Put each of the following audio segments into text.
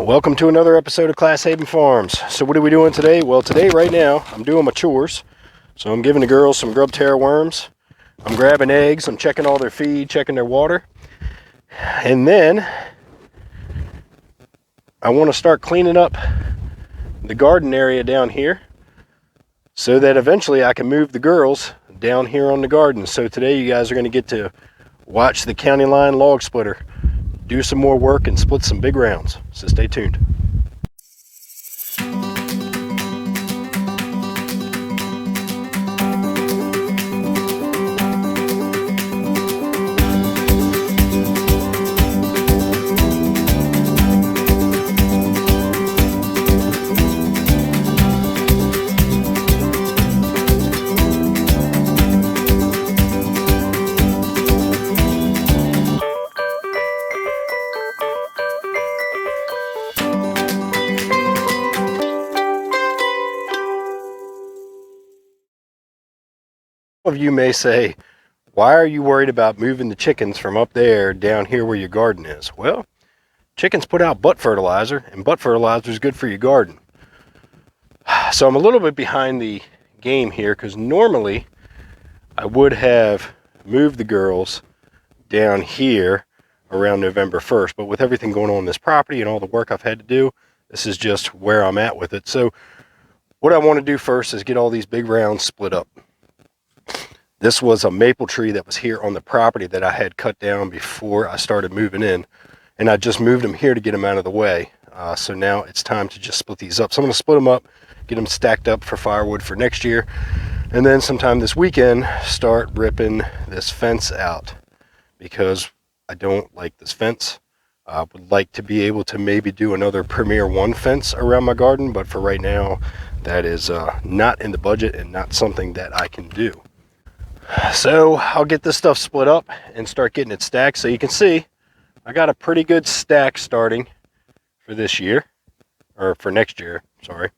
Welcome to another episode of Class Haven Farms. So what are we doing today? Well, today, right now, I'm doing my chores. So I'm giving the girls some grub terra worms. I'm grabbing eggs. I'm checking all their feed, checking their water. And then I want to start cleaning up the garden area down here so that eventually I can move the girls down here on the garden. So today you guys are going to get to watch the county line log splitter do some more work and split some big rounds. So stay tuned. Some of you may say, why are you worried about moving the chickens from up there down here where your garden is? Well, chickens put out butt fertilizer, and butt fertilizer is good for your garden. So I'm a little bit behind the game here because normally I would have moved the girls down here around November 1st, but with everything going on in this property and all the work I've had to do, this is just where I'm at with it. So what I want to do first is get all these big rounds split up. This was a maple tree that was here on the property that I had cut down before I started moving in. And I just moved them here to get them out of the way. So now it's time to just split these up. So I'm going to split them up, get them stacked up for firewood for next year. And then sometime this weekend, start ripping this fence out. Because I don't like this fence. I would like to be able to maybe do another Premier 1 fence around my garden. But for right now, that is not in the budget and not something that I can do. So I'll get this stuff split up and start getting it stacked. So you can see I got a pretty good stack starting for this year, or for next year, sorry.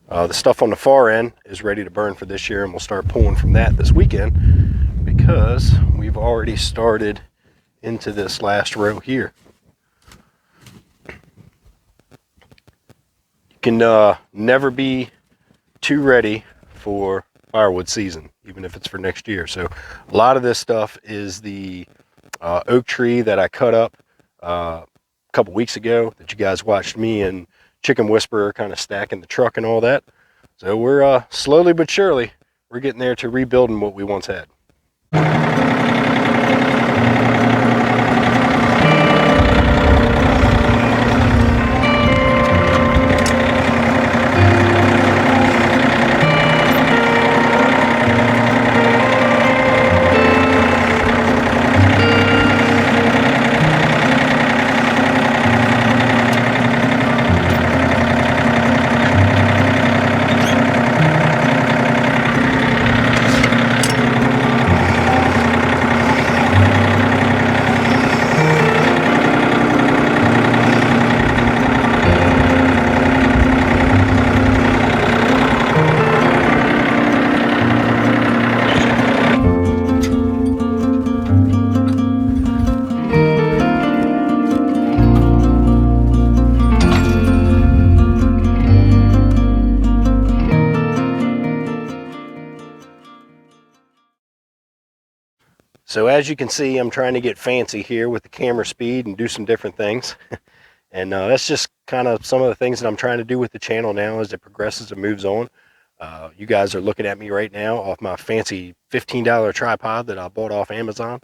The stuff on the far end is ready to burn for this year, and we'll start pulling from that this weekend because we've already started into this last row here. You can never be too ready for firewood season, even if it's for next year. So a lot of this stuff is the oak tree that I cut up a couple weeks ago that you guys watched me and Chicken Whisperer kind of stacking the truck and all that. So we're slowly but surely, we're getting there to rebuilding what we once had. So as you can see, I'm trying to get fancy here with the camera speed and do some different things. And that's just kind of some of the things that I'm trying to do with the channel now as it progresses and moves on. You guys are looking at me right now off my fancy $15 tripod that I bought off Amazon.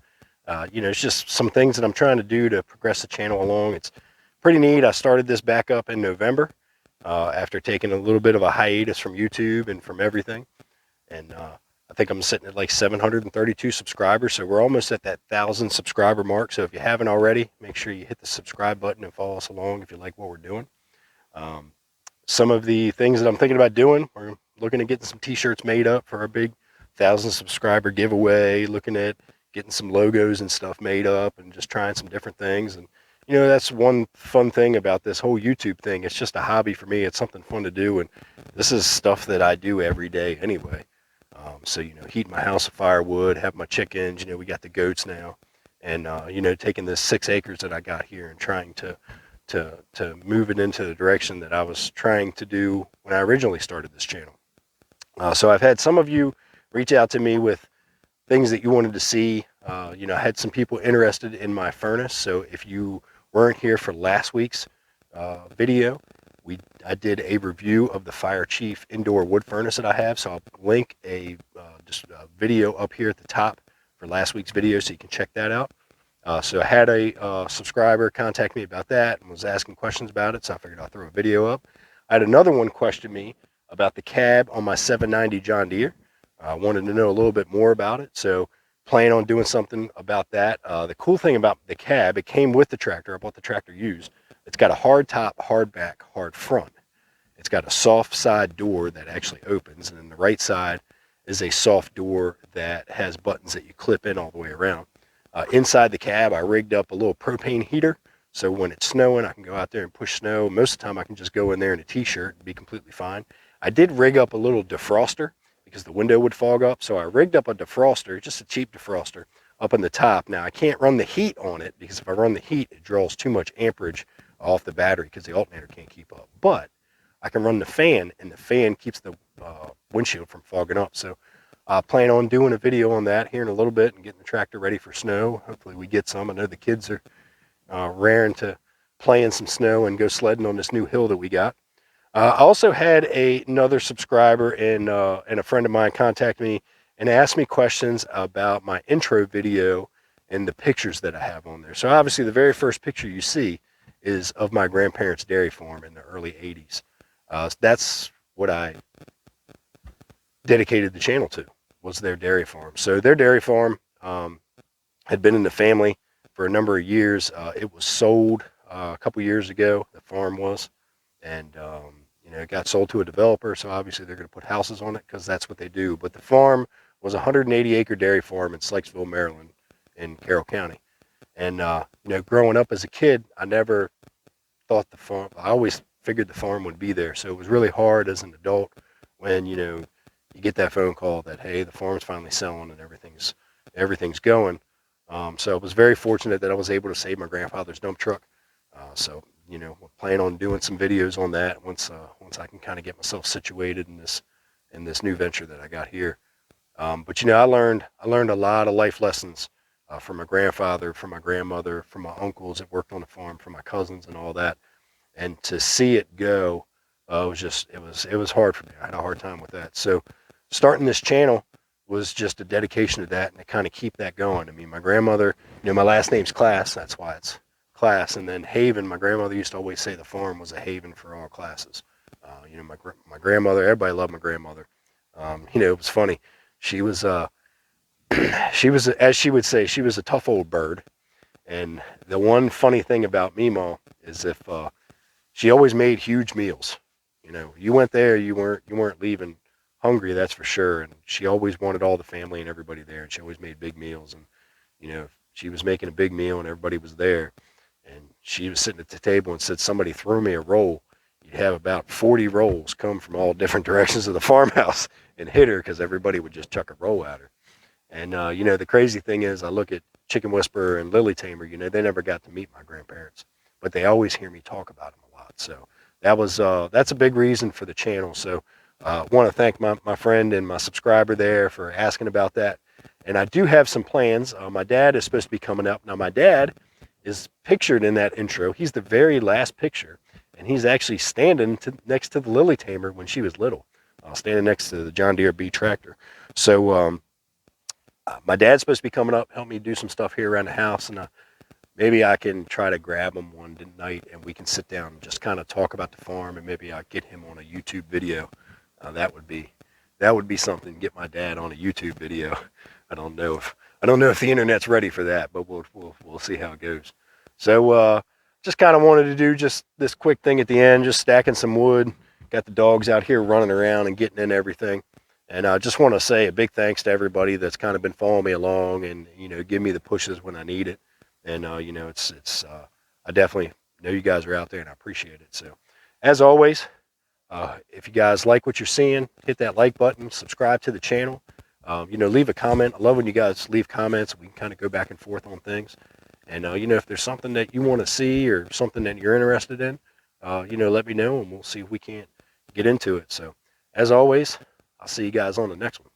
It's just some things that I'm trying to do to progress the channel along. It's pretty neat. I started this back up in November after taking a little bit of a hiatus from YouTube and from everything. And I think I'm sitting at like 732 subscribers, so we're almost at that 1,000 subscriber mark. So if you haven't already, make sure you hit the subscribe button and follow us along if you like what we're doing. Some of the things that I'm thinking about doing, we're looking at getting some t-shirts made up for our big 1,000 subscriber giveaway, looking at getting some logos and stuff made up and just trying some different things. And that's one fun thing about this whole YouTube thing. It's just a hobby for me. It's something fun to do, and this is stuff that I do every day anyway. So, heat my house of firewood, have my chickens, we got the goats now. And, taking this 6 acres that I got here and trying to to move it into the direction that I was trying to do when I originally started this channel. So I've had some of you reach out to me with things that you wanted to see. I had some people interested in my furnace. So if you weren't here for last week's video, I did a review of the Fire Chief indoor wood furnace that I have. So I'll link just a video up here at the top for last week's video, so you can check that out. So I had a subscriber contact me about that and was asking questions about it, so I figured I'll throw a video up. I had another one question me about the cab on my 790 John Deere. I wanted to know a little bit more about it, so plan on doing something about that. The cool thing about the cab, it came with the tractor. I bought the tractor used. It's got a hard top, hard back, hard front. It's got a soft side door that actually opens, and then the right side is a soft door that has buttons that you clip in all the way around. Inside the cab, I rigged up a little propane heater, so when it's snowing, I can go out there and push snow. Most of the time, I can just go in there in a t-shirt and be completely fine. I did rig up a little defroster because the window would fog up, so I rigged up a defroster, just a cheap defroster, up in the top. Now, I can't run the heat on it because if I run the heat, it draws too much amperage off the battery because the alternator can't keep up. But I can run the fan, and the fan keeps the windshield from fogging up. So I plan on doing a video on that here in a little bit and getting the tractor ready for snow. Hopefully we get some. I know the kids are raring to play in some snow and go sledding on this new hill that we got. I also had another subscriber and a friend of mine contact me and ask me questions about my intro video and the pictures that I have on there. So obviously the very first picture you see is of my grandparents' dairy farm in the early 80s. That's what I dedicated the channel to, was their dairy farm. So their dairy farm had been in the family for a number of years. It was sold a couple years ago, the farm was, and it got sold to a developer, so obviously they're going to put houses on it because that's what they do. But the farm was a 180-acre dairy farm in Sykesville, Maryland, in Carroll County. And, growing up as a kid, I never thought the farm, I always figured the farm would be there. So it was really hard as an adult when, you get that phone call that, hey, the farm's finally selling and everything's going. So I was very fortunate that I was able to save my grandfather's dump truck. So plan on doing some videos on that once I can kind of get myself situated in this new venture that I got here. But I learned a lot of life lessons from my grandfather, from my grandmother, from my uncles that worked on the farm, from my cousins and all that. And to see it go, it was hard for me. I had a hard time with that. So starting this channel was just a dedication to that and to kind of keep that going. I mean, my grandmother, my last name's Class, that's why it's Class. And then Haven, my grandmother used to always say the farm was a haven for all classes. My grandmother, everybody loved my grandmother. It was funny. She was, as she would say, she was a tough old bird. And the one funny thing about Meemaw is if she always made huge meals. You went there, you weren't leaving hungry, that's for sure. And she always wanted all the family and everybody there, and she always made big meals. And if she was making a big meal and everybody was there, and she was sitting at the table and said, "Somebody threw me a roll," you'd have about 40 rolls come from all different directions of the farmhouse and hit her because everybody would just chuck a roll at her. And the crazy thing is, I look at Chicken Whisperer and Lily Tamer. They never got to meet my grandparents, but they always hear me talk about them a lot. So that's a big reason for the channel. So I want to thank my friend and my subscriber there for asking about that. And I do have some plans. My dad is supposed to be coming up. Now, my dad is pictured in that intro. He's the very last picture, and he's actually standing next to the Lily Tamer when she was little, standing next to the John Deere B tractor. So my dad's supposed to be coming up, help me do some stuff here around the house, and maybe I can try to grab him one night and we can sit down and just kind of talk about the farm, and maybe I'll get him on a YouTube video. That would be something. Get my dad on a YouTube video. I don't know if the internet's ready for that, but we'll see how it goes. So just kind of wanted to do just this quick thing at the end, just stacking some wood. Got the dogs out here running around and getting in everything. And I just want to say a big thanks to everybody that's kind of been following me along and give me the pushes when I need it. And I definitely know you guys are out there and I appreciate it. So as always, if you guys like what you're seeing, hit that like button, subscribe to the channel. Leave a comment. I love when you guys leave comments. We can kind of go back and forth on things. And, if there's something that you want to see or something that you're interested in, let me know and we'll see if we can't get into it. So, as always, I'll see you guys on the next one.